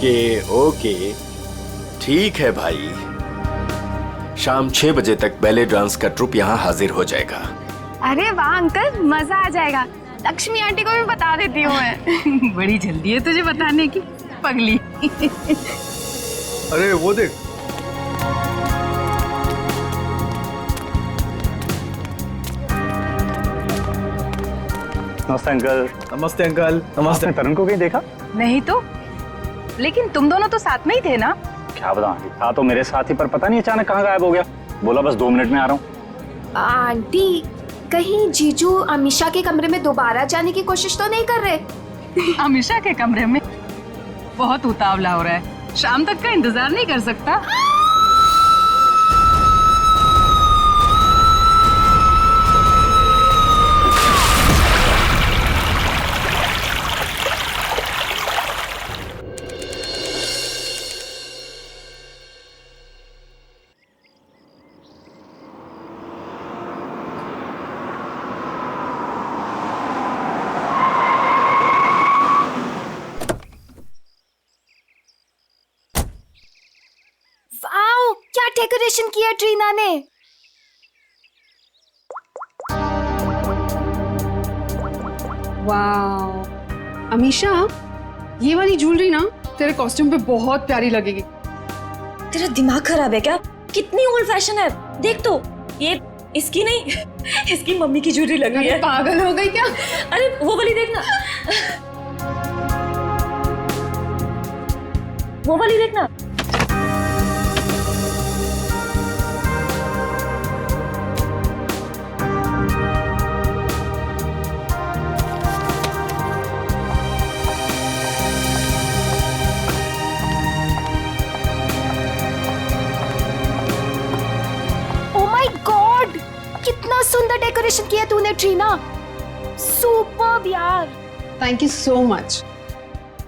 Okay okay, ठीक है भाई। शाम 6 बजे तक बैले डांस का ट्रुप यहाँ हाजिर हो जाएगा। अरे वाह अंकल, मजा आ जाएगा। लक्ष्मी आंटी को भी बता देती हूँ मैं। बड़ी जल्दी है तुझे बताने की, पगली। अरे वो देख, नमस्ते अंकल। नमस्ते अंकल। नमस्ते। आपने तरुण को कहीं देखा? नहीं तो, लेकिन तुम दोनों तो साथ में ही थे ना? क्या बताऊं, था तो मेरे साथ ही, पर पता नहीं अचानक कहाँ गायब हो गया। बोला बस 2 मिनट में आ रहा हूँ। आंटी, कहीं जीजू अमीषा के कमरे में दोबारा जाने की कोशिश तो नहीं कर रहे? अमीषा के कमरे में? बहुत उतावला हो रहा है, शाम तक का इंतजार नहीं कर सकता। वाओ, क्या डेकोरेशन किया ट्रीना ने। वाह अमीषा, ये वाली ज्वेलरी ना तेरे कॉस्ट्यूम पे बहुत प्यारी लगेगी। तेरा दिमाग खराब है क्या? कितनी ओल्ड फैशन है, देख तो। ये इसकी नहीं, इसकी मम्मी की ज्वेलरी लगी है। पागल हो गई क्या? अरे वो वाली देखना, वो वाली देखना। कितना सुंदर डेकोरेशन किया तूने ट्रीना, सुपर्ब यार। Thank you so much.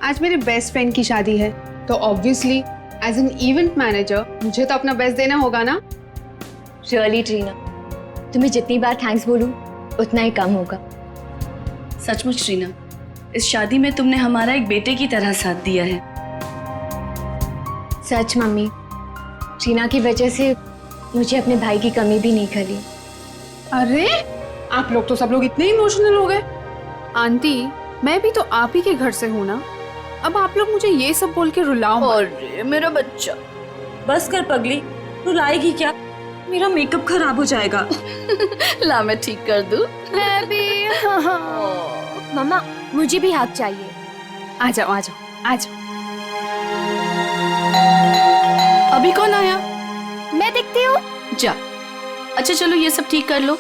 आज मेरे बेस्ट फ्रेंड की शादी है, तो obviously as an event manager मुझे तो अपना बेस्ट देना होगा ना। रियली ट्रीना, तुम्हें जितनी बार थैंक्स बोलूं उतना ही कम होगा। सचमुच ट्रीना, इस शादी में तुमने हमारा एक बेटे की तरह साथ दिया है। सच मम्मी, ट्रीना की वजह से मुझे अपने भाई की कमी भी नहीं खली। अरे आप लोग तो सब लोग इतने इमोशनल हो गए। आंटी, मैं भी तो आप ही के घर से हूँ ना, अब आप लोग मुझे ये सब बोल के रुलाओ मत। अरे मेरा बच्चा, बस कर पगली, रुलाएगी क्या? मेरा मेकअप खराब हो जाएगा। ला मैं ठीक कर दूं। मैं भी। मम्मा, मुझे भी हक चाहिए। आ जाओ आ जाओ आ जाओ। अभी कौन आया? मैं देखती हूँ। जा। अच्छा चलो ये सब ठीक कर लो।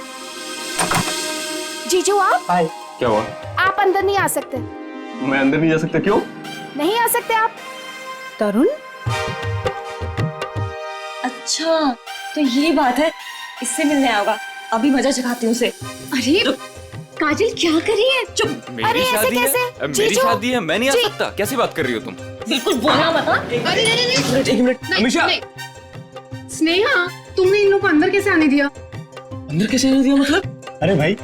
जीजू आप? हाय। क्या हुआ? आप अंदर नहीं आ सकते। मैं अंदर नहीं जा सकता? क्यों नहीं आ सकते आप? तरुण, अच्छा तो ये बात है, इससे मिलने आऊंगा। अभी मजा चखाती हूँ उसे। अरे काजल क्या कर रही है? चुप। अरे ऐसे कैसे? मेरी शादी है, मैं नहीं आ सकता? कैसी बात कर रही हो तुम? बिल्कुल बोलना मत। एक मिनट। अमीषा, स्नेहा, तुमने इन लोगों को अंदर कैसे आने दिया? अंदर कैसे आने दिया मतलब? अरे भाई,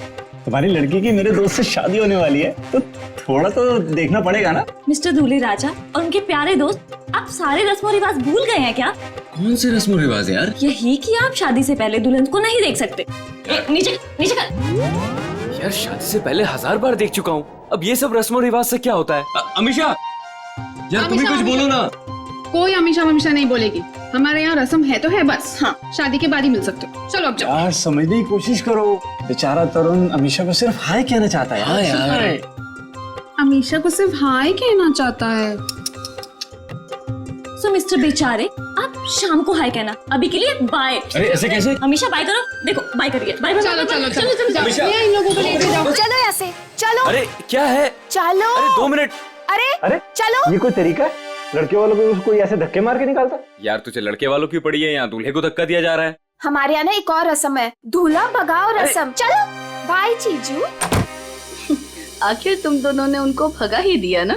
तुम्हारी लड़की की मेरे दोस्त से शादी होने वाली है, तो थोड़ा तो देखना पड़ेगा ना। मिस्टर दूल्हे राजा और उनके प्यारे दोस्त, आप सारे रस्म रिवाज भूल गए हैं क्या? कौन से रस्म रिवाज यार? यही कि आप शादी से पहले दुल्हन को नहीं देख सकते। नीचे नीचे कर। यार शादी से पहले 1000 बार देख चुका हूँ, अब ये सब रस्म रिवाज से क्या होता है? अमीषा, यार तुम भी कुछ बोलो ना। कोई अमीषा वमीषा नहीं बोलेगी, हमारे यहाँ रस्म है तो है बस। हाँ, शादी के बाद ही मिल सकते हो। चलो अब जाओ। यार समझने की कोशिश करो, बेचारा तरुण अमीषा को सिर्फ हाय कहना चाहता है। हाँ यार, अमीषा को सिर्फ हाय कहना चाहता है। सो मिस्टर बेचारे, आप शाम को हाय कहना, अभी के लिए बाय। अरे ऐसे कैसे? हमेशा बाय करो, देखो बाय करिए। बाय। चलो चलो चलो चलो जाओ, इन लोगों को लेके जाओ। चलो यहाँ से, चलो। अरे क्या है? चलो। अरे 2 मिनट। अरे चलो। ये कोई तरीका है? लड़के वालों को कोई ऐसे धक्के मार के निकालता? यार तुझे लड़के वालों की पड़ी है, यहाँ दूल्हे को धक्का दिया जा रहा है। हमारे यहाँ ना एक और रस्म है, दूल्हा भगाओ रस्म। चलो बाय जीजू। आखिर तुम दोनों ने उनको भगा ही दिया ना।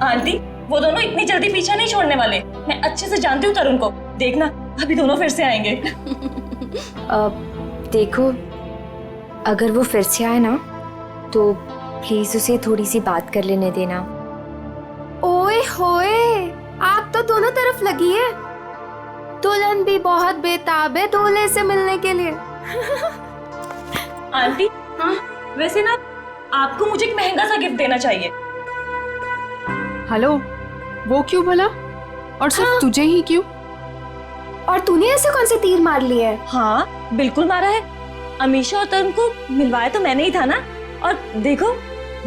आंटी, वो दोनों इतनी जल्दी पीछा नहीं छोड़ने वाले। मैं अच्छे से जानती हूँ तरुण को, देखना अभी दोनों फिर से आएंगे। देखो, अगर वो फिर से आए ना तो प्लीज उसे थोड़ी सी बात कर लेने देना। ओए होए, दोनों तरफ लगी है। दुल्हन भी बहुत बेताब है दूल्हे से मिलने के लिए। आंटी, हाँ वैसे ना आपको मुझे एक महंगा सा गिफ्ट देना चाहिए। हेलो, वो क्यों भला? और सिर्फ तुझे ही क्यों? और तूने ऐसे कौन से तीर मार लिए है? हाँ बिल्कुल मारा है। अमीशा और तरुण को मिलवाया तो मैंने ही था ना, और देखो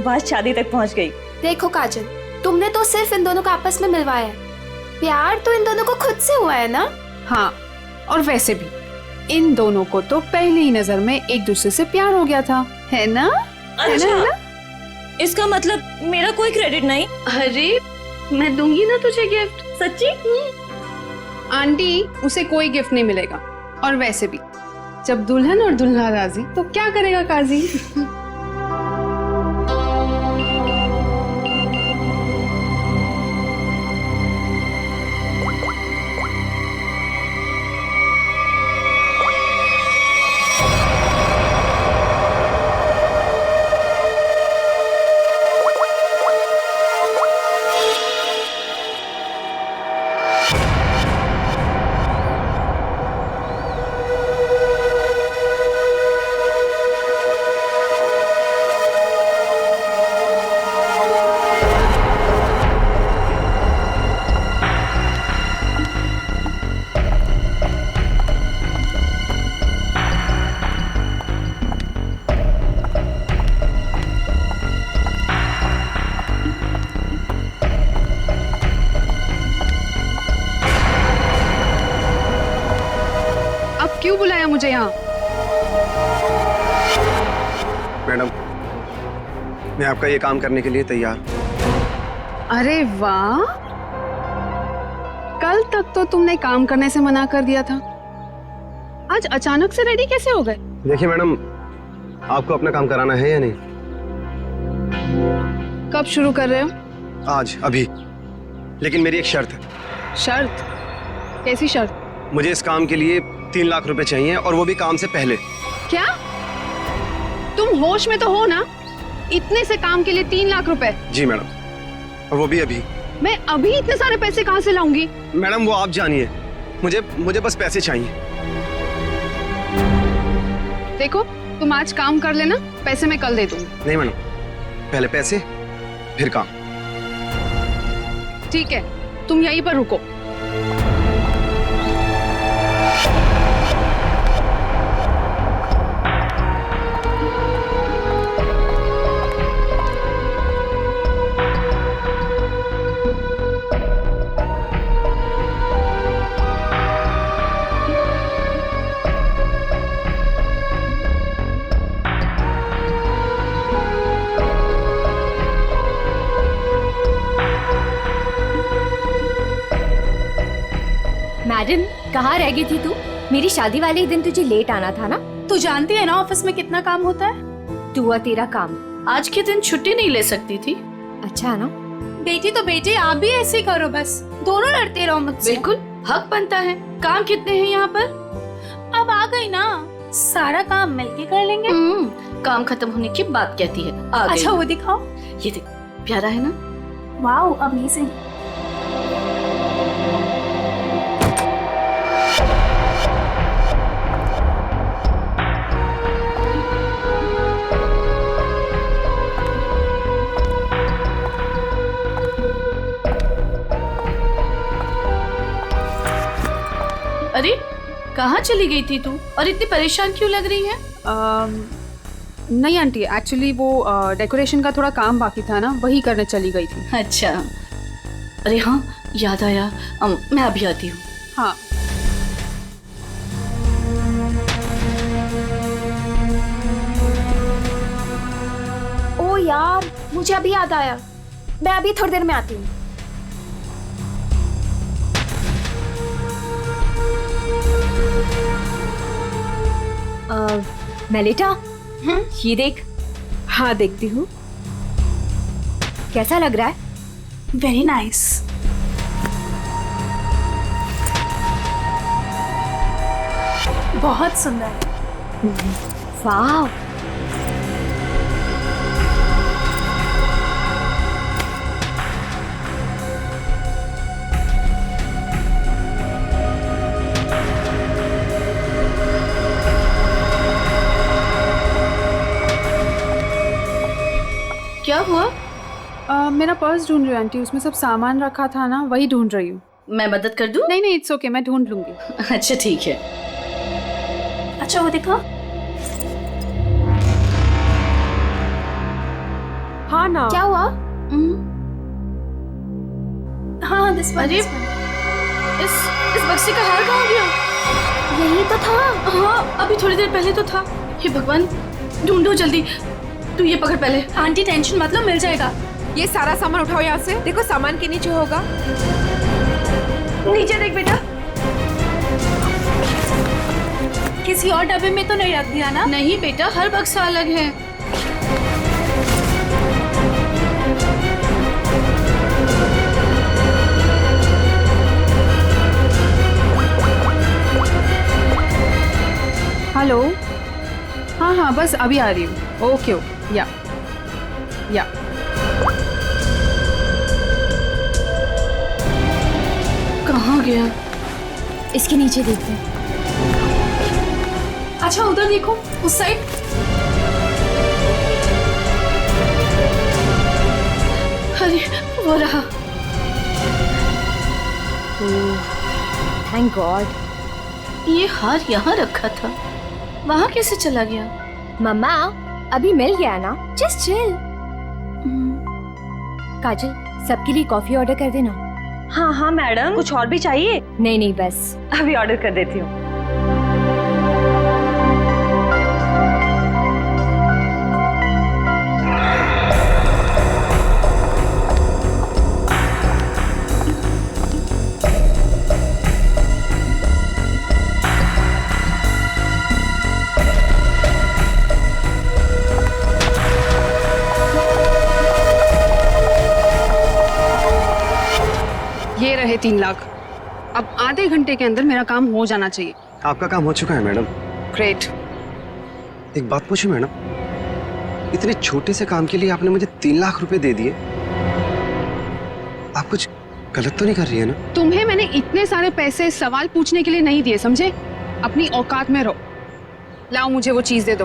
बात शादी तक पहुंच गई। देखो काजल, तुमने तो सिर्फ इन दोनों को आपस में मिलवाया है, प्यार तो इन दोनों को खुद से हुआ है ना। हाँ, और वैसे भी इन दोनों को तो पहली ही नजर में एक दूसरे से प्यार हो गया था, है ना? अच्छा, इसका मतलब मेरा कोई क्रेडिट नहीं? अरे मैं दूंगी ना तुझे गिफ्ट। सच्ची? आंटी, उसे कोई गिफ्ट नहीं मिलेगा। और वैसे भी जब दुल्हन और दुल्हा राजी तो क्या करेगा काजी? क्यों बुलाया मुझे यहाँ? मैडम, मैं आपका ये काम करने के लिए तैयार। अरे वाह, कल तक तो तुमने काम करने से मना कर दिया था, आज अचानक से रेडी कैसे हो गए? देखिए मैडम, आपको अपना काम कराना है या नहीं? कब शुरू कर रहे हो? आज, अभी। लेकिन मेरी एक शर्त है। शर्त? कैसी शर्त? मुझे इस काम के लिए 3 लाख रुपए चाहिए, और वो भी काम से पहले। क्या? तुम होश में तो हो ना? इतने से काम के लिए 3 लाख रुपए? जी मैडम, और वो भी अभी। मैं अभी इतने सारे पैसे कहाँ से लाऊंगी? मैडम वो आप जानिए, मुझे बस पैसे चाहिए। देखो, तुम आज काम कर लेना, पैसे मैं कल दे दूंगी। नहीं मैडम, पहले पैसे फिर काम। ठीक है, तुम यहीं पर रुको। मैडम, कहाँ रह गई थी तू? मेरी शादी वाले ही दिन तुझे लेट आना था ना? तू जानती है ना ऑफिस में कितना काम होता है। तू और तेरा काम। आज के दिन छुट्टी नहीं ले सकती थी। अच्छा है ना? बेटी तो बेटी, आप भी ऐसे ही करो, बस दोनों लड़ते रहो मुझसे। बिल्कुल हक बनता है। काम कितने हैं यहाँ पर? अब आ गई ना, सारा काम मिलके कर लेंगे। काम खत्म होने की बात कहती है। अच्छा वो दिखाओ। ये देख, प्यारा है ना? Wow, amazing. अरे कहाँ चली गई थी तू, और इतनी परेशान क्यों लग रही है? नहीं आंटी, एक्चुअली वो डेकोरेशन का थोड़ा काम बाकी था ना, वही करने चली गई थी। अच्छा, अरे हाँ याद आया, मैं अभी आती हूँ। हाँ। ओ यार, मुझे अभी याद आया, मैं अभी थोड़ी देर में आती हूँ। मेलिटा, ये देख। हाँ देखती हूँ। कैसा लग रहा है? Very nice. बहुत सुंदर है। वाह। पर्स ढूंढ रही हूँ आंटी, उसमें सब सामान रखा था ना, वही ढूंढ रही हूँ। मैं मदद कर दूं? नहीं नहीं, इट्स ओके, मैं ढूंढ लूंगी। अच्छा ठीक है। अच्छा वो देखो। हाँ ना, क्या हुआ? हाँ अरे इस बक्से का हार कहाँ गया? यही तो था। हाँ अभी थोड़ी देर पहले तो था। हे भगवान, ढूंढो जल्दी। तू ये पकड़ पहले। आंटी टेंशन मत लो, मिल जाएगा। ये सारा सामान उठाओ यहाँ से। देखो सामान के नीचे होगा। नीचे देख बेटा। किसी और डब्बे में तो नहीं रख दिया ना? नहीं बेटा, हर बक्सा अलग है। हेलो, हाँ हाँ बस अभी आ रही हूँ। ओके ओके, या कहाँ गया? इसके नीचे देखते हैं। अच्छा उधर देखो, उस साइड। अरे वो रहा। Thank God. ये हार यहाँ रखा था, वहाँ कैसे चला गया? मम्मा अभी मिल गया ना, जस्ट चिल। काजल, सबके लिए कॉफी ऑर्डर कर देना। हाँ हाँ मैडम, कुछ और भी चाहिए? नहीं नहीं बस। अभी ऑर्डर कर देती हूँ। ये रहे 3 लाख। अब आधे घंटे के अंदर मेरा काम हो जाना चाहिए। आपका काम हो चुका है मैडम। ग्रेट। एक बात पूछूं मैडम, इतने छोटे से काम के लिए आपने मुझे 3 लाख रुपए दे दिए। आप कुछ गलत तो नहीं कर रही है ना? तुम्हें मैंने इतने सारे पैसे सवाल पूछने के लिए नहीं दिए, समझे? अपनी औकात में रहो। लाओ मुझे वो चीज दे दो।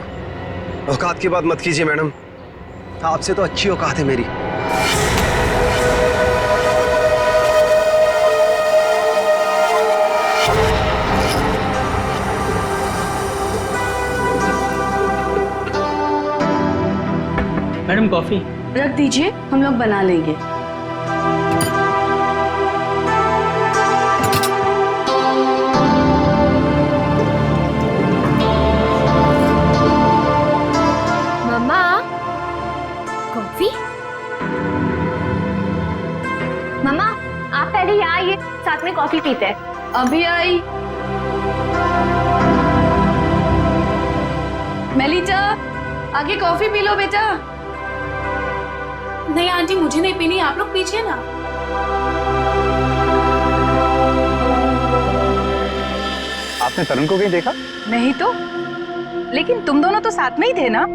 औकात की बात मत कीजिए मैडम, आपसे तो अच्छी औकात है मेरी। मैडम कॉफी रख दीजिए, हम लोग बना लेंगे। मम्मा कॉफी। मम्मा आप पहले यहाँ आइए, साथ में कॉफी पीते हैं। अभी आई। मेलिटा, आगे कॉफी पी लो बेटा। नहीं आंटी, मुझे नहीं पीनी, आप लोग पीजिए ना। आपने तरुण को कहीं देखा? नहीं तो, लेकिन तुम दोनों तो साथ में ही थे ना?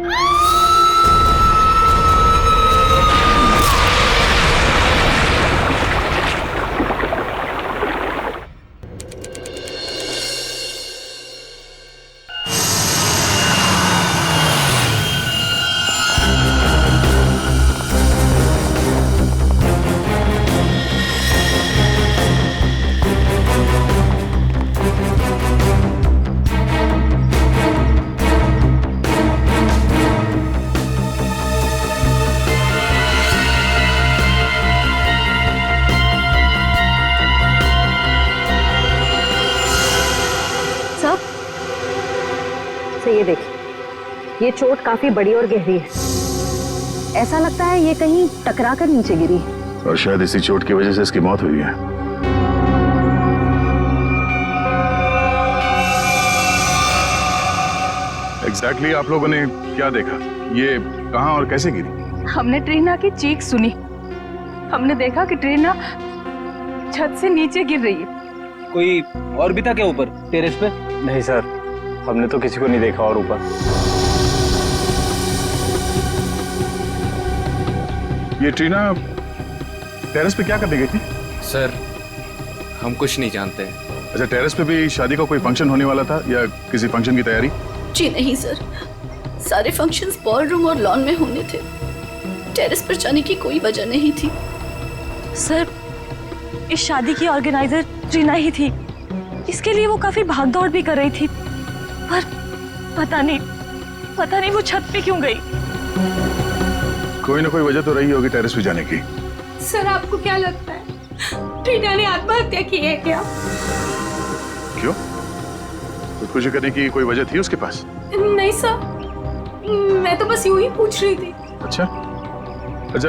ये देखिए, ये चोट काफी बड़ी और गहरी है। ऐसा लगता है ये कहीं टकरा कर नीचे गिरी, और शायद इसी चोट की वजह से इसकी मौत हुई है। एग्जैक्टली आप लोगों ने क्या देखा? ये कहाँ और कैसे गिरी? हमने ट्रीना की चीख सुनी। हमने देखा कि ट्रीना छत से नीचे गिर रही है। कोई और भी था क्या ऊपर टेरेस पे? नहीं सर, हमने तो किसी को नहीं देखा और ऊपर। ये ट्रीना टेरेस पे क्या करने गई थी? सर हम कुछ नहीं जानते। अच्छा, टेरेस पे भी शादी का कोई फंक्शन होने वाला था या किसी फंक्शन की तैयारी? जी नहीं सर, सारे फंक्शंस बॉल रूम और लॉन में होने थे। टेरेस पर जाने की कोई वजह नहीं थी। सर, इस शादी की ऑर्गेनाइजर ट्रीना ही थी। इसके लिए वो काफी भागदौड़ भी कर रही थी, पर पता नहीं वो छत पे क्यों गई। कोई ना कोई वजह तो रही होगी टेरेस पे जाने की। सर, आपको क्या लगता है ट्रीना ने आत्महत्या की है क्या? क्यों? खुदकुशी करने की कोई वजह थी उसके पास? नहीं सर, मैं तो बस यूं ही पूछ रही थी। अच्छा,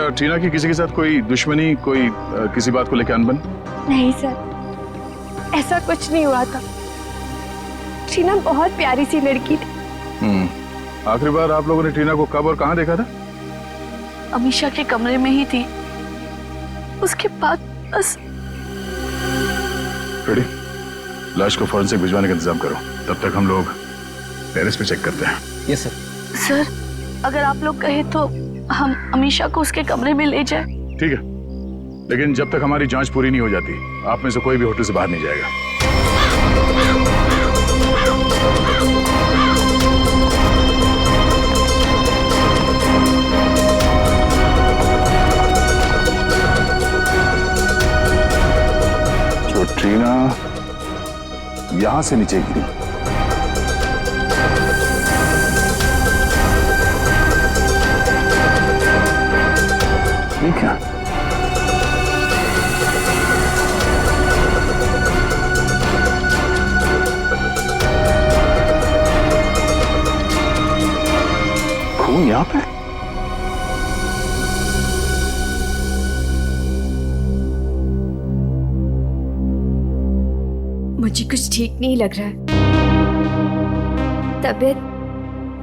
ट्रीना की किसी के साथ कोई दुश्मनी, कोई किसी बात को लेकर अनबन? नहीं सर, ऐसा कुछ नहीं हुआ था। ट्रीना बहुत प्यारी सी लड़की थी। आखिरी बार आप लोगों ने ट्रीना को कब और कहाँ देखा था? अमीशा के कमरे में ही थी, उसके बाद बस। रेडी, लाश को फॉरेंसिक भिजवाने का इंतजाम करो, तब तक हम लोग टेरेस पे चेक करते हैं। Yes sir. सर, अगर आप लोग कहे तो हम अमीशा को उसके कमरे में ले जाएं। ठीक है, लेकिन जब तक हमारी जांच पूरी नहीं हो जाती, आप में से कोई भी होटल से बाहर नहीं जाएगा। जो ट्रीना यहां से नीचे गिरी, ठीक है? खून यहां पे? मुझे कुछ ठीक नहीं लग रहा है। तबीयत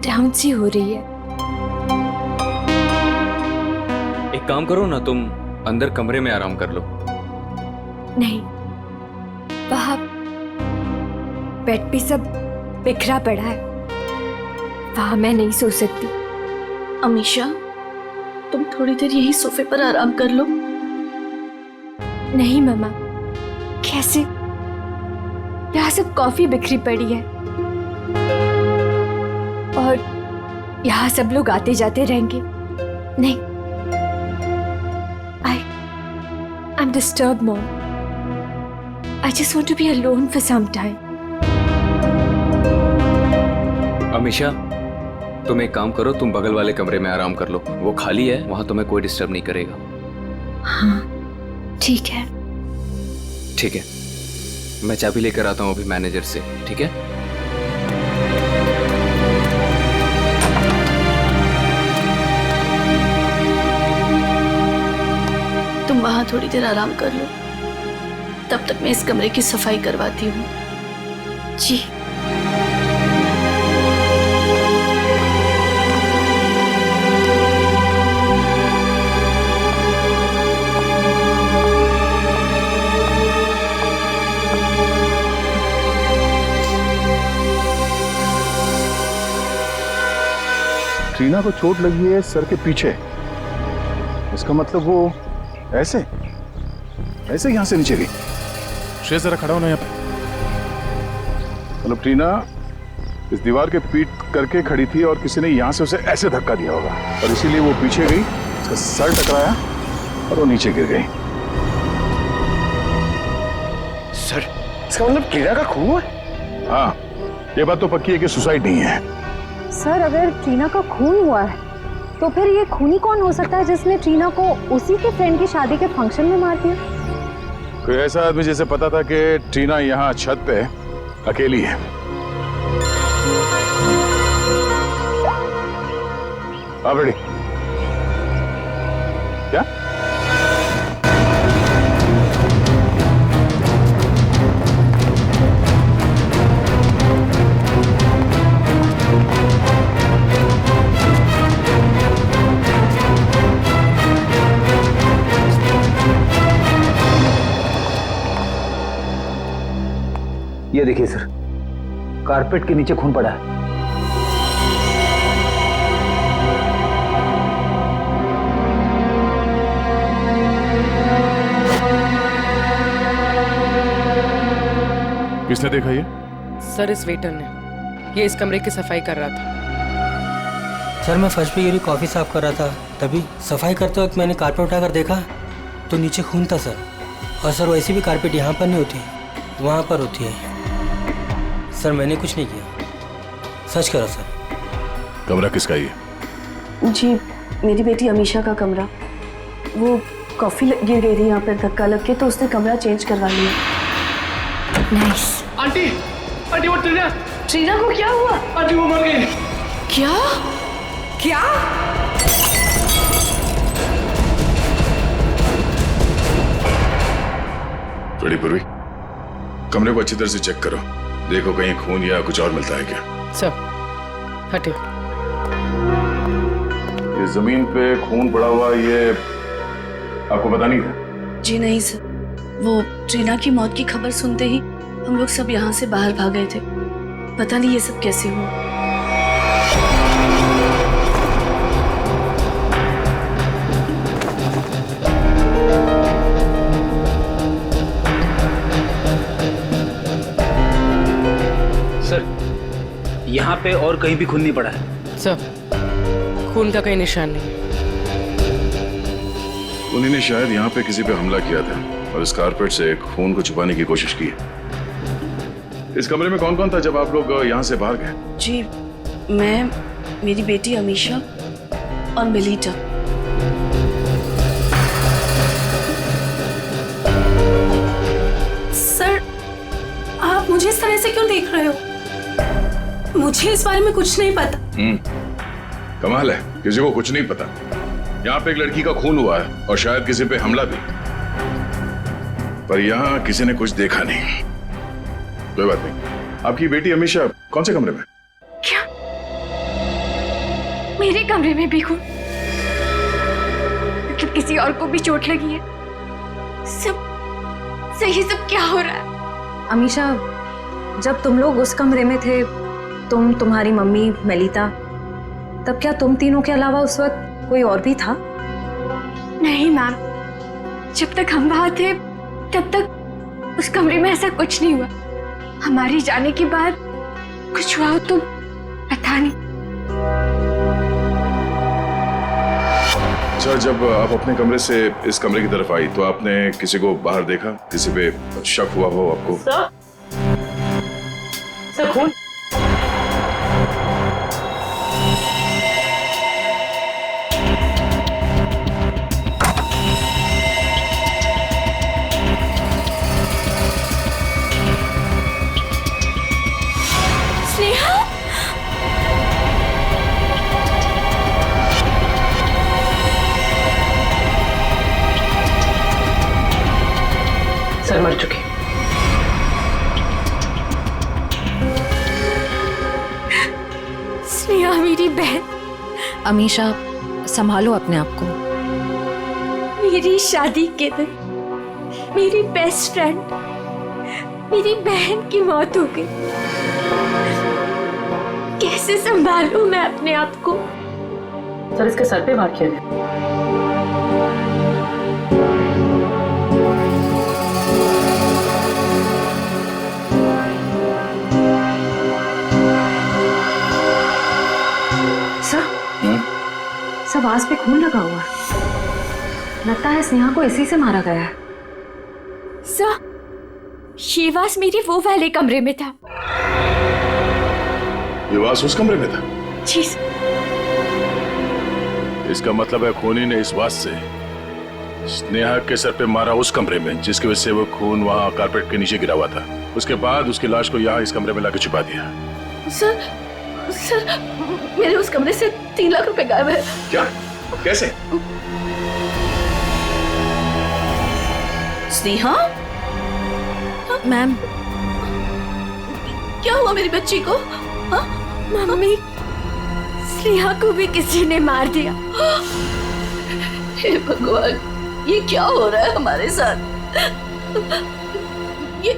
डाउन सी हो रही है। एक काम करो ना, तुम अंदर कमरे में आराम कर लो। नहीं, वहां बेड पे सब बिखरा पड़ा है, वहां मैं नहीं सो सकती। अमीशा, तुम थोड़ी देर यही सोफे पर आराम कर लो। नहीं मम्मा, कैसे? यहाँ सब कॉफी बिखरी पड़ी है और यहाँ सब लोग आते जाते रहेंगे। नहीं, I'm disturbed, Mom. I just want to be alone for some time. Amisha, तुम एक काम करो, तुम बगल वाले कमरे में आराम कर लो, वो खाली है, वहां तुम्हें कोई डिस्टर्ब नहीं करेगा। हाँ, ठीक है। ठीक है, मैं चाबी लेकर आता हूँ अभी मैनेजर से, ठीक है? तुम वहां थोड़ी देर आराम कर लो, तब तक मैं इस कमरे की सफाई करवाती हूँ। जी। ट्रीना को चोट लगी है सर के पीछे, इसका मतलब वो ऐसे यहां से नीचे गई। श्रेय, जरा खड़ा होना यहाँ पे। मतलब ट्रीना इस दीवार के पीट करके खड़ी थी और किसी ने यहां से उसे ऐसे धक्का दिया होगा और इसीलिए वो पीछे गई, उसका सर टकराया और वो नीचे गिर गई। सर, इसका मतलब ट्रीना का खून है? हाँ, ये बात तो पक्की है कि सुसाइड नहीं है। सर, अगर ट्रीना का खून हुआ है तो फिर ये खूनी कौन हो सकता है जिसने ट्रीना को उसी के फ्रेंड की शादी के फंक्शन में मार दिया? कोई ऐसा आदमी जिसे पता था कि ट्रीना यहाँ छत पे अकेली है। आप रेडी? क्या? ये देखिए सर, कारपेट के नीचे खून पड़ा है। किसने देखा ये? सर, इस वेटर ने। ये इस कमरे की सफाई कर रहा था। सर मैं फर्श पे गिरी कॉफ़ी साफ कर रहा था, तभी सफाई करते वक्त मैंने कारपेट उठाकर देखा तो नीचे खून था सर। और सर वैसे भी कारपेट यहाँ पर नहीं होती, वहाँ पर होती है। सर मैंने कुछ नहीं किया, सच करो सर। कमरा किसका ये? जी मेरी बेटी अमीशा का कमरा। वो कॉफ़ी गिर गई थी यहाँ पर धक्का लग के, तो उसने कमरा चेंज करवा लिया। नाइस। आंटी आंटी वो ट्रीना ट्रीना को क्या हुआ? आंटी वो मर गई। क्या क्या? बड़ी पूर्वी, कमरे को अच्छी तरह से चेक करो, देखो कहीं खून या कुछ और मिलता है क्या। सर हटे। ये जमीन पे खून पड़ा हुआ, ये आपको पता नहीं था? जी नहीं सर, वो ट्रीना की मौत की खबर सुनते ही हम लोग सब यहाँ से बाहर भाग गए थे। पता नहीं ये सब कैसे हुआ। सर यहाँ पे और कहीं भी खून नहीं पड़ा है। सर खून का कोई निशान नहीं। उन्होंने शायद यहाँ पे किसी पे हमला किया था और इस कारपेट से खून को छुपाने की कोशिश की। इस कमरे में कौन कौन था जब आप लोग यहाँ से बाहर गए? जी मैं, मेरी बेटी अमीशा और मिलीटा। सर आप मुझे इस तरह से क्यों देख रहे हो? मुझे इस बारे में कुछ नहीं पता। कमाल है, किसी को कुछ नहीं पता। यहाँ पे एक लड़की का खून हुआ है और शायद किसी पे हमला भी, पर यहाँ किसी ने कुछ देखा नहीं। कोई बात नहीं। आपकी बेटी अमीशा कौन से कमरे में? क्या मेरे कमरे में भी खून? मतलब किसी और को भी चोट लगी है? सब सही, सब क्या हो रहा है? अमीशा जब तुम लोग उस कमरे में थे, तुम, तुम्हारी मम्मी, मेलिता, तब क्या तुम तीनों के अलावा उस वक्त कोई और भी था? नहीं मैम, जब तक हम वहां थे तब तक उस कमरे में ऐसा कुछ नहीं हुआ। हमारे जाने के बाद कुछ हुआ तो पता नहीं। अच्छा, जब आप अपने कमरे से इस कमरे की तरफ आई तो आपने किसी को बाहर देखा? किसी पे शक हुआ हो आपको? सर खून। सर मर चुके। स्नेहा मेरी बहन। अमीशा संभालो अपने आप को। मेरी शादी के दिन मेरी बेस्ट फ्रेंड, मेरी बहन की मौत हो गई। कैसे संभालूं मैं अपने आप को? सर इसके सर पे वार किया गया। सब आस पे खून लगा हुआ है। लगता है स्नेहा को इसी से मारा गया है। सर ये वास मेरे वो वाले कमरे में था। ये वास उस कमरे में था? जी। इसका मतलब है खूनी ने इस वास से स्नेहा के सर पे मारा उस कमरे में, जिसकी वजह से वो खून वहाँ कारपेट के नीचे गिरा हुआ था। उसके बाद उसकी लाश को यहाँ इस कमरे में लाकर छुपा दिया। सर मेरे उस कमरे से 3 लाख रुपए गायब है। क्या? कैसे? स्नेहा? मैम क्या हुआ मेरी बच्ची को? मम्मी, स्नेहा को भी किसी ने मार दिया। हे भगवान, ये क्या हो रहा है हमारे साथ? ये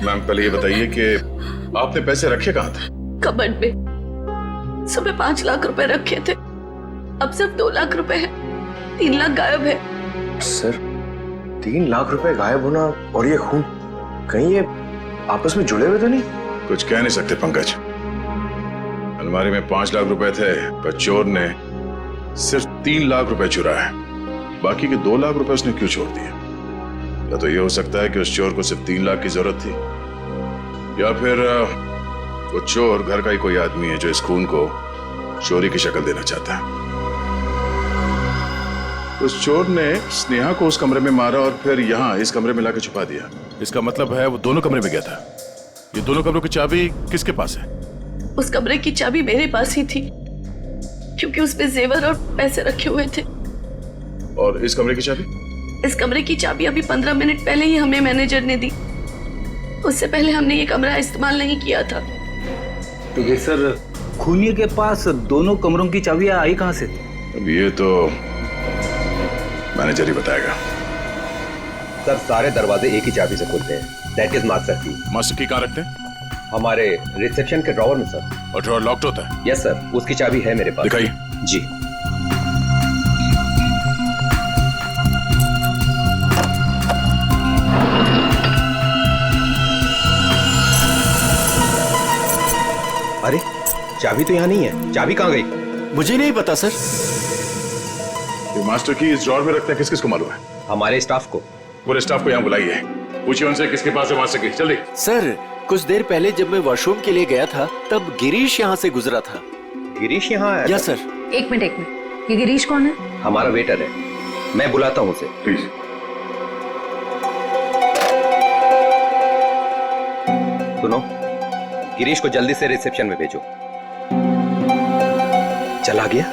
मैम पहले ये बताइए कि आपने पैसे रखे कहाँ थे? कबर्ड में। सुबह 5 लाख रुपए रखे थे, अब सिर्फ 2 लाख रुपए है। 3 लाख गायब है। सर 3 लाख रुपए गायब होना और ये खून, कहीं ये आपस में जुड़े हुए तो नहीं? कुछ कह नहीं सकते पंकज। अलमारी में 5 लाख रुपए थे, पर चोर ने सिर्फ 3 लाख रुपए चुराए। बाकी के 2 लाख रुपए उसने क्यों छोड़ दिए? या तो ये हो सकता है कि उस चोर को सिर्फ 3 लाख की जरूरत थी, या फिर वो चोर घर का ही कोई आदमी है जो इस खून को चोरी की शक्ल देना चाहता है। उस चोर ने स्नेहा को उस कमरे में मारा और फिर यहाँ इस कमरे में लाकर छुपा दिया। इसका मतलब है वो दोनों कमरे में गया था। ये दोनों कमरों की चाबी किसके पास है? उस कमरे की चाबी मेरे पास ही थी, क्योंकि उसमें जेवर और पैसे रखे हुए थे। और इस कमरे की चाबी? इस कमरे की चाबी अभी 15 मिनट पहले ही हमें मैनेजर ने दी। उससे पहले हमने ये कमरा इस्तेमाल नहीं किया था। तो ये सर, खूनी के पास दोनों कमरों की चाबियां आई कहां से? अब ये तो मैनेजर ही बताएगा। सर, सारे दरवाजे एक ही चाबी से खुलते हैं। दैट इज मास्टर की। मास्टर की कहाँ रखते हैं? हमारे रिसेप्शन के ड्रॉवर में सर। और ड्रॉवर लॉक्ड होता है? यस सर, उसकी चाबी है मेरे पास। दिखाइए। जी। अरे, चाबी तो यहाँ नहीं है। चाबी कहाँ गई? मुझे नहीं पता सर। ये मास्टर की इस ड्रॉवर में रखते हैं, किस किस को मालूम है? हमारे स्टाफ को। पूरे स्टाफ को यहाँ बुलाइए, पूछिए उनसे किसके पास है मास्टर की। जल्दी। सर, कुछ देर पहले जब मैं वॉशरूम के लिए गया था तब गिरीश यहाँ से गुजरा था। गिरीश यहाँ आया? Yes sir. एक मिनट, ये गिरीश कौन है? हमारा वेटर है, मैं बुलाता हूँ उसे। प्लीज। सुनो, गिरीश को जल्दी से रिसेप्शन में भेजो। चला गया?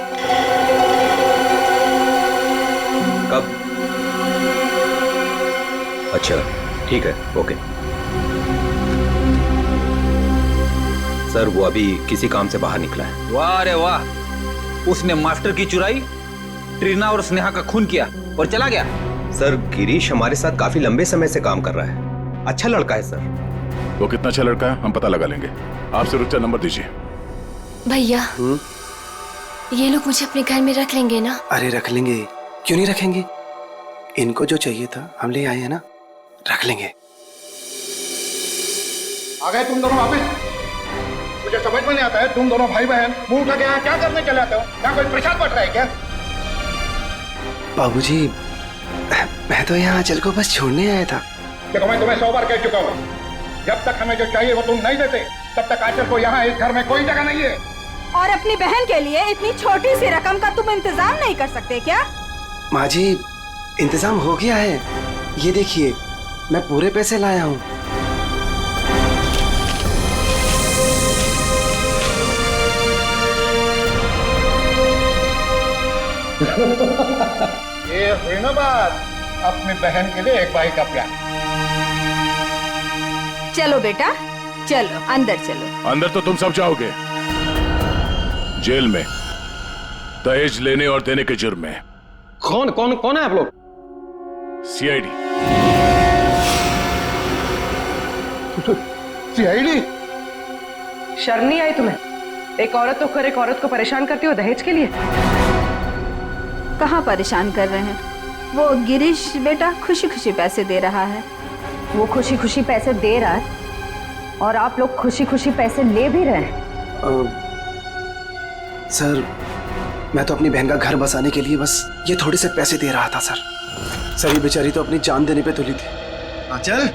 कब? अच्छा, ठीक है, ओके। सर, वो अभी किसी काम से बाहर निकला है। वाह रे वाह, उसने मास्टर की चुराई, ट्रीना और स्नेहा का खून किया और चला गया। सर, गिरीश हमारे साथ काफी लंबे समय से काम कर रहा है। अच्छा लड़का है सर। वो कितना अच्छा लड़का है हम पता लगा लेंगे। आप सिर्फ उसका नंबर दीजिए। भैया, ये लोग मुझे अपने घर में रख लेंगे ना? अरे रख लेंगे, क्यों नहीं रखेंगे? इनको जो चाहिए था हम ले आए हैं ना, रख लेंगे। आ गए तुम दोनों वापस? मुझे समझ में नहीं आता है, तुम दोनों भाई बहन मुंह उठा के यहाँ क्या करने चले आते हो? यहाँ कोई प्रसाद बट रहा है क्या? बाबूजी, मैं तो यहाँ आंचल को बस छोड़ने आया था। देखो, मैं तुम्हें 100 बार कह चुका हूँ, जब तक हमें जो चाहिए वो तुम नहीं देते तब तक आंचल को यहाँ इस घर में कोई जगह नहीं है। और अपनी बहन के लिए इतनी छोटी सी रकम का तुम इंतजाम नहीं कर सकते क्या? माँ जी, इंतजाम हो गया है, ये देखिए मैं पूरे पैसे लाया हूँ। ये हुई ना बात, अपनी बहन के लिए एक भाई का प्यार। चलो बेटा, चलो अंदर चलो। अंदर तो तुम सब जाओगे, जेल में दहेज लेने और देने के जुर्म में। कौन कौन कौन है आप लोग? सीआईडी। सीआईडी? शर्म नहीं आई तुम्हें? एक औरत होकर एक औरत को परेशान करती हो दहेज के लिए? कहाँ परेशान कर रहे हैं? वो गिरीश बेटा खुशी खुशी पैसे दे रहा है। वो खुशी खुशी पैसे दे रहा है और आप लोग खुशी खुशी पैसे ले भी रहे हैं। सर, मैं तो अपनी बहन का घर बसाने के लिए बस ये थोड़े से पैसे दे रहा था सर। सर, ये बेचारी तो अपनी जान देने पे तुली थी। आंचल,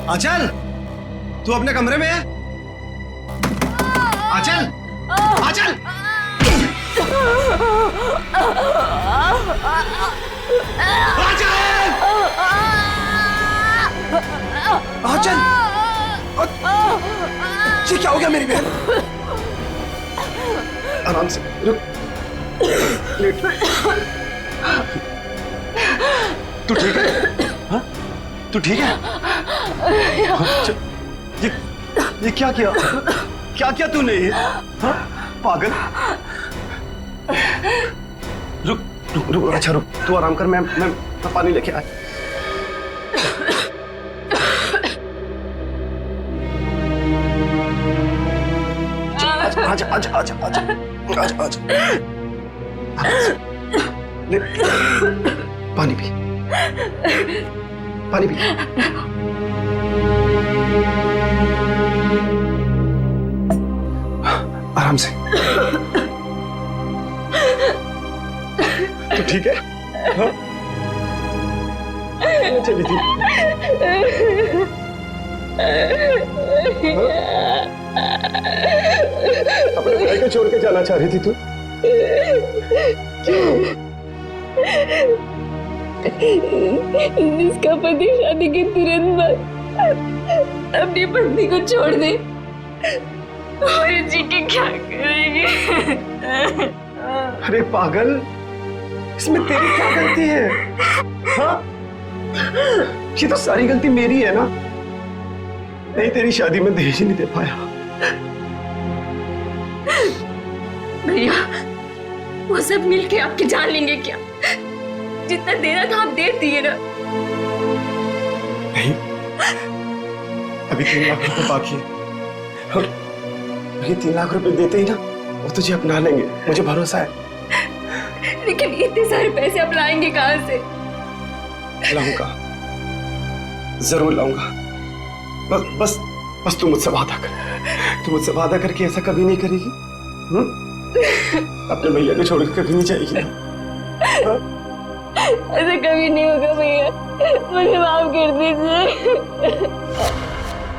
आंचल, तू अपने कमरे में है? आंचल, आंचल! आंचल! ये क्या हो गया मेरी बहन? आराम से, रुक। तू ठीक है? हाँ? तू ठीक है? ये क्या किया? क्या किया तूने? हाँ? पागल। रुक रुक रुक, अच्छा रुक, तू आराम कर, मैं पानी लेके आया। आजा आजा आजा आजा आजा आजा, ले पानी पी, पानी पी। आराम से। तो ठीक है? हाँ? चली थी। अपने भाई को छोड़ के जाना चाह रही थी तू? क्यों? जिसका पति शादी के तुरंत बाद अपनी पत्नी को छोड़ दे और जी के क्या करेंगे? अरे पागल, इसमें तेरी क्या गलती है? हाँ? ये तो सारी गलती मेरी है ना। नहीं, तेरी शादी में दहेज नहीं दे पाया। भैया, वो सब मिलके आपकी जान लेंगे क्या? जितना देना था आप दे दिए ना। नहीं, अभी 3 लाख रुपए बाकी है और ये 3 लाख रुपए देते ही ना वो तुझे अपना लेंगे, मुझे भरोसा है। लेकिन इतने सारे पैसे आप लाएंगे कहाँ से? लाऊंगा, जरूर लाऊंगा। बस तू मुझसे वादा कर। तू मुझसे वादा करके ऐसा कभी नहीं करेगी? अपने भैया को छोड़ के कभी नहीं जाएगी ना? ऐसा कभी नहीं होगा भैया, मुझे माफ कर दीजिए।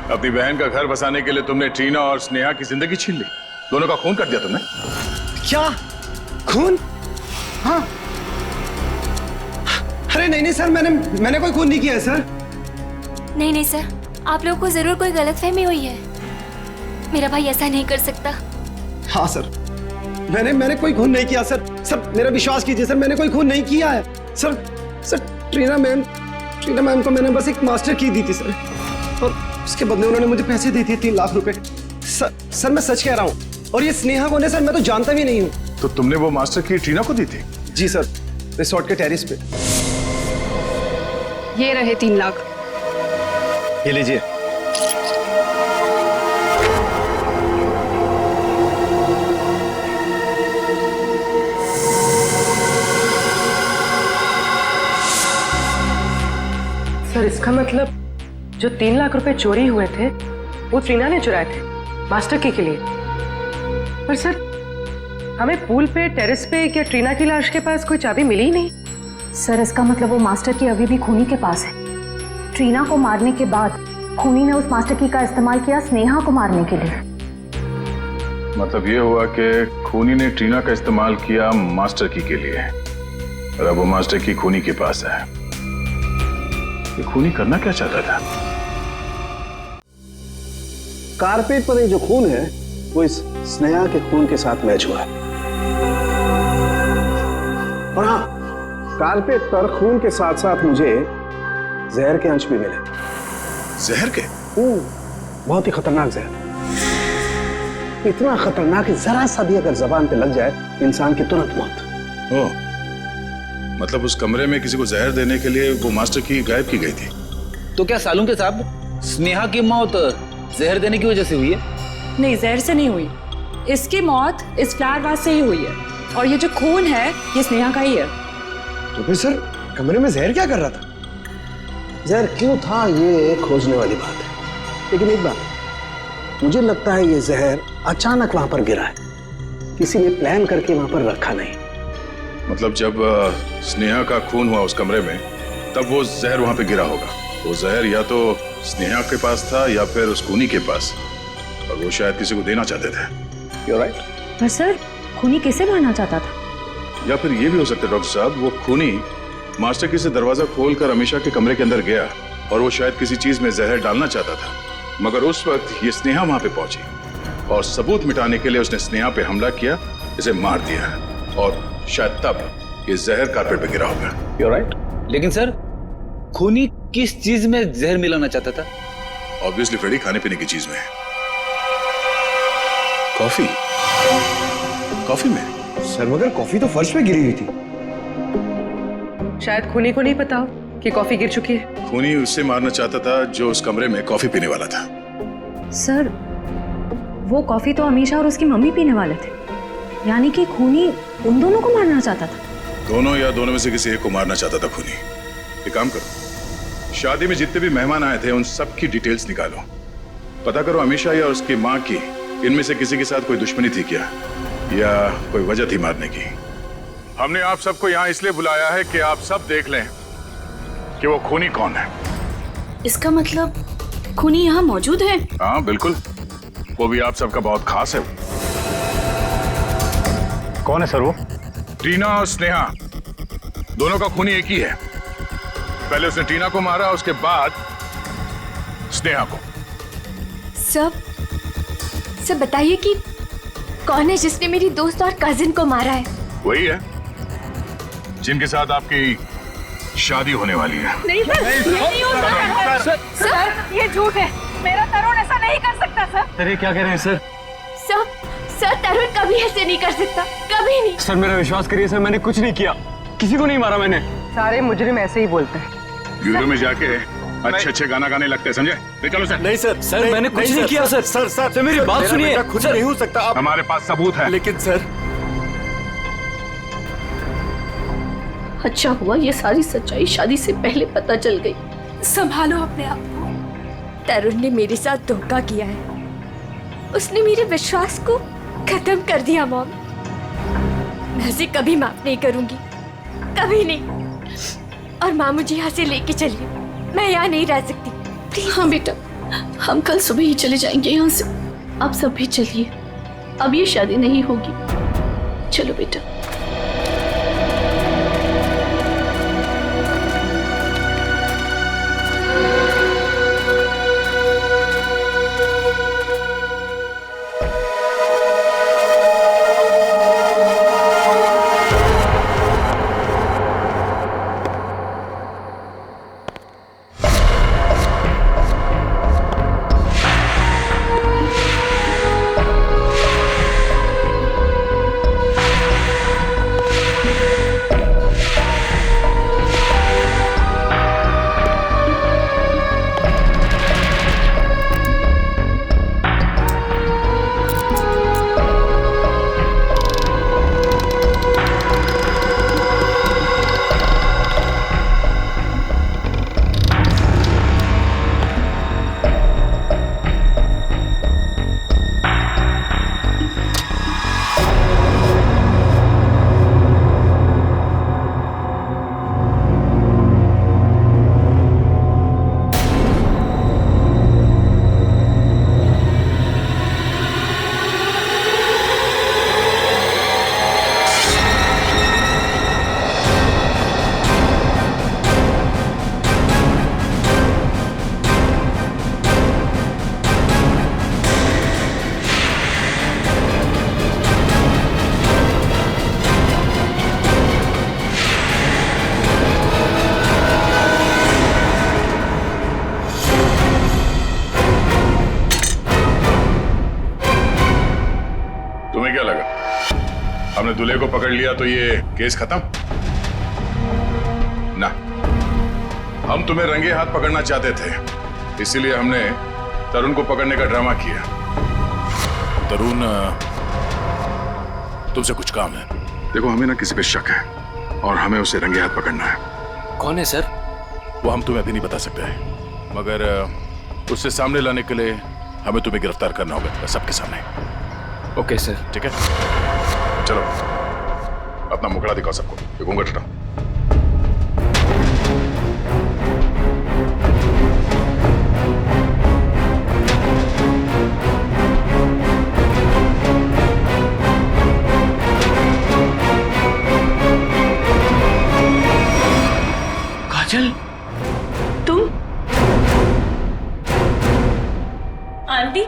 अपनी बहन का घर बसाने के लिए तुमने ट्रीना और स्नेहा की जिंदगी छीन ली, दोनों का खून कर दिया तुमने। क्या खून? हाँ। अरे नहीं सर, मैंने कोई खून नहीं किया है सर। नहीं सर, आप लोगों को जरूर कोई गलतफहमी हुई है। मेरा भाई ऐसा नहीं कर सकता। हाँ सर, मैंने कोई खून नहीं किया सर। सर मेरा विश्वास कीजिए सर, मैंने कोई खून नहीं किया है सर। ट्रीना मैम को मैंने बस एक मास्टर की दी थी सर, और उसके बदले उन्होंने मुझे पैसे दे दिए 3 लाख रुपए। सर मैं सच कह रहा हूँ। और ये स्नेहा कौन है सर, मैं तो जानता भी नहीं हूँ। तो तुमने वो मास्टर की ट्रीना को दी थी? जी सर, रिसोर्ट के टेरिस पे। ये रहे 3 लाख। ये लीजिए। सर इसका मतलब जो 3 लाख रुपए चोरी हुए थे वो ट्रीना ने चुराए थे मास्टर की के लिए। पर सर हमें पूल पे, टेरेस पे या ट्रीना की लाश के पास कोई चाबी मिली ही नहीं। सर इसका मतलब वो मास्टर की अभी भी खूनी के पास है। ट्रीना को मारने के बाद खूनी ने उस मास्टर की का इस्तेमाल किया स्नेहा को मारने के लिए। मतलब ये हुआ कि खूनी ने ट्रीना का इस्तेमाल किया मास्टर की के लिए, और अब वो मास्टर की खूनी के पास है। ये खूनी करना क्या चाहता था? कारपेट पर ये जो खून है वो इस स्नेहा के खून के साथ मैच हुआ है। और हाँ, कारपेट पर खून के साथ साथ मुझे जहर के अंश भी मिले। जहर के? बहुत ही खतरनाक जहर। इतना खतरनाक कि जरा सा भी अगर जबान पे लग जाए इंसान की तुरंत मौत। ओह, मतलब उस कमरे में किसी को जहर देने के लिए वो मास्टर की गायब की गई थी। तो क्या सालूं के साहब, स्नेहा की मौत जहर देने की वजह से हुई है? नहीं, जहर से नहीं हुई। इसकी मौत इस फ्लावर वास से ही हुई है, और ये जो खून है ये स्नेहा का ही है। तो फिर सर कमरे में जहर क्या कर रहा था? जहर क्यों था ये खोजने वाली बात है। लेकिन एक बात, मुझे लगता है ये जहर अचानक वहां पर गिरा है, किसी ने प्लान करके वहां पर रखा नहीं। मतलब जब स्नेहा का खून हुआ उस कमरे में, तब वो जहर वहां पे गिरा होगा। वो जहर या तो स्नेहा के पास था या फिर उस खूनी के पास, और वो शायद किसी को देना चाहते थे। You're right? पर सर खूनी किसे मारना चाहता था? या फिर ये भी हो सकता है डॉक्टर साहब, वो खूनी मास्टर की से दरवाजा खोलकर अमीशा के कमरे के अंदर गया और वो शायद किसी चीज में जहर डालना चाहता था, मगर उस वक्त ये स्नेहा वहां पे पहुंची और सबूत मिटाने के लिए उसने स्नेहा पे हमला किया, इसे मार दिया, और शायद तब ये जहर कारपेट पे गिरा होगा। You're right? लेकिन सर खूनी किस चीज में जहर मिलाना चाहता था? ऑब्वियसली फ्रेडी, खाने पीने की चीज में। कॉफी में। सर मगर कॉफी तो फर्श पे गिरी हुई थी। शायद खूनी को नहीं पता हो कि कॉफी गिर चुकी है। खूनी उससे मारना चाहता था जो उस कमरे में कॉफी पीने वाला था। सर वो कॉफी तो अमीशा और उसकी मम्मी पीने वाले थे, यानी कि खूनी उन दोनों को मारना चाहता था। दोनों या दोनों में से किसी एक को मारना चाहता था खूनी। एक काम करो, शादी में जितने भी मेहमान आए थे उन सब की डिटेल्स निकालो, पता करो अमीशा या उसकी माँ की इनमें से किसी के साथ कोई दुश्मनी थी क्या, या कोई वजह थी मारने की? हमने आप सबको यहाँ इसलिए बुलाया है कि आप सब देख लें कि वो खूनी कौन है। इसका मतलब खूनी यहाँ मौजूद है? हाँ बिल्कुल, वो भी आप सबका बहुत खास है। कौन है सर वो? टीना और स्नेहा, दोनों का खूनी एक ही है। पहले उसने टीना को मारा, उसके बाद स्नेहा को। सब बताइए कि कौन है जिसने मेरी दोस्त और कजिन को मारा है? वही है जिनके साथ आपकी शादी होने वाली है। नहीं सर, नहीं होता है। सर ये झूठ है, मेरा तरुण ऐसा नहीं कर सकता सर। सर ये क्या कह रहे हैं सर? सर तरुण कभी ऐसे नहीं कर सकता, कभी नहीं। सर मेरा विश्वास करिए सर, मैंने कुछ नहीं किया, किसी को नहीं मारा मैंने। सारे मुजरिम ऐसे ही बोलते हैं। ब्यूरो में जाके अच्छे गाना गाने लगते हैं, समझे? ले चलो सर। नहीं सर, सर मैंने कुछ नहीं किया सर। सर मेरी बात सुनिए। कुछ नहीं हो सकता। हमारे पास सबूत है। लेकिन सर, अच्छा हुआ ये सारी सच्चाई शादी से पहले पता चल गई। संभालो अपने आप को। तरुण ने मेरे साथ धोखा किया है, उसने मेरे विश्वास को खत्म कर दिया मॉम। मैं उसे कभी माफ नहीं करूंगी, कभी नहीं। और माँ मुझे यहाँ से लेके चलिए, मैं यहाँ नहीं रह सकती प्लीज। हाँ बेटा, हम कल सुबह ही चले जाएंगे यहाँ से। आप सब भी चलिए, अब ये शादी नहीं होगी। चलो बेटा। हमने दूल्हे को पकड़ लिया तो ये केस खत्म ना? हम तुम्हें रंगे हाथ पकड़ना चाहते थे, इसीलिए हमने तरुण को पकड़ने का ड्रामा किया। तरुण, तुमसे कुछ काम है। देखो, हमें ना किसी पे शक है और हमें उसे रंगे हाथ पकड़ना है। कौन है सर? वो हम तुम्हें अभी नहीं बता सकते हैं, मगर उससे सामने लाने के लिए हमें तुम्हें गिरफ्तार करना होगा सबके सामने। Okay sir. ठीक है, चलो अपना मुखड़ा दिखाओ सबको। ये घूंघट हटाओ। काजल, तुम? आंटी,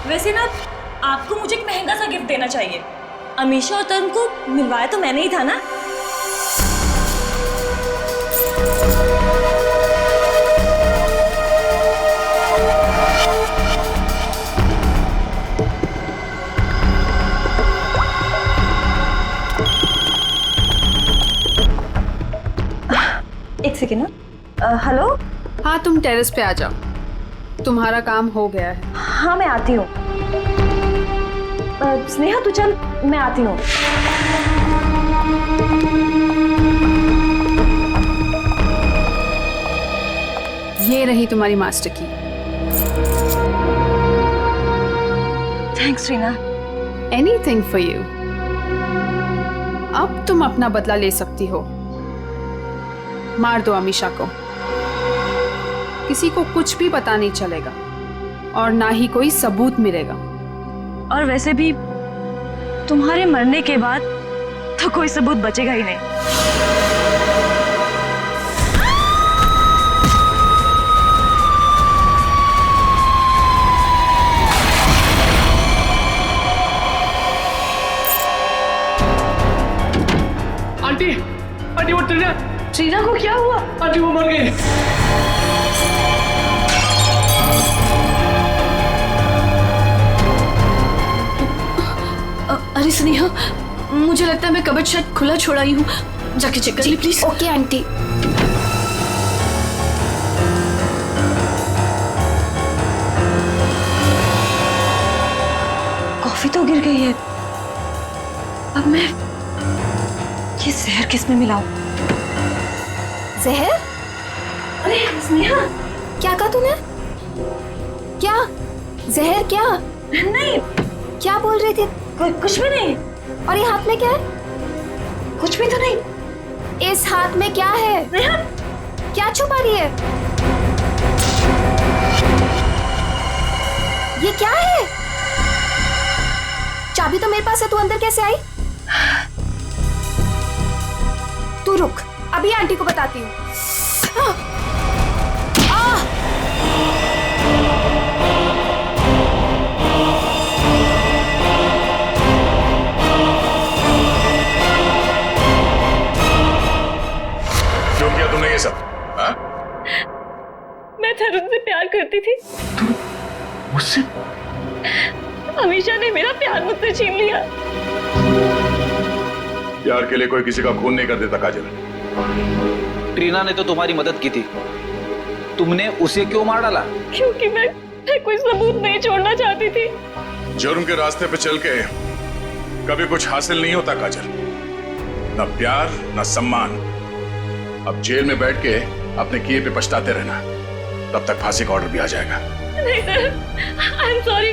वैसे ना आपको मुझे एक महंगा सा गिफ्ट देना चाहिए। अमीशा और तरुण को मिलवाया तो मैंने ही था ना। एक सेकेंड ना। हेलो। हाँ, तुम टेरेस पे आ जाओ, तुम्हारा काम हो गया है। हाँ मैं आती हूँ। स्नेहा तू चल, मैं आती हूँ। ये रही तुम्हारी मास्टर की। Thanks Reena. Anything for you. अब तुम अपना बदला ले सकती हो। मार दो अमीशा को, किसी को कुछ भी पता नहीं चलेगा और ना ही कोई सबूत मिलेगा। और वैसे भी तुम्हारे मरने के बाद तो कोई सबूत बचेगा ही नहीं। आंटी, आंटी वो ट्रीना को क्या हुआ? आंटी वो मर गई। अरे स्नेहा, मुझे लगता है मैं कबर्ड शायद खुला छोड़ आई हूँ, जाके चेक कर ली प्लीज। Okay aunty. कॉफी तो गिर गई है, अब मैं ये जहर किस में मिलाऊं? जहर? अरे स्नेहा, क्या कहा तूने? क्या जहर? क्या? नहीं, क्या बोल रही थी? कुछ भी नहीं। और ये हाथ में क्या है? कुछ भी तो नहीं। इस हाथ में क्या है? क्या छुपा रही है? ये क्या है? चाबी तो मेरे पास है, तू अंदर कैसे आई? तू रुक, अभी आंटी को बताती हूँ। क्यों किया तुमने ये सब? हाँ? मैं तरुण से प्यार करती थी। मुझसे? अमीशा ने मेरा प्यार मुझसे छीन लिया। प्यार के लिए कोई किसी का खून नहीं कर देता काजल। ट्रीना ने तो तुम्हारी मदद की थी, तुमने उसे क्यों मार डाला? क्योंकि मैं कोई सबूत नहीं छोड़ना चाहती थी। जुर्म के रास्ते पे चल के कभी कुछ हासिल नहीं होता काजल, न प्यार न सम्मान। अब जेल में बैठ के अपने किए पे पछताते रहना, तब तक फांसी का ऑर्डर भी आ जाएगा। नहीं सर, आई एम सॉरी,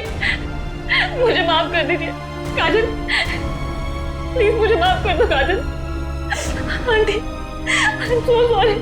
मुझे माफ कर दीजिए काजल, प्लीज मुझे माफ कर दो Kajal. Aunty, I am so sorry.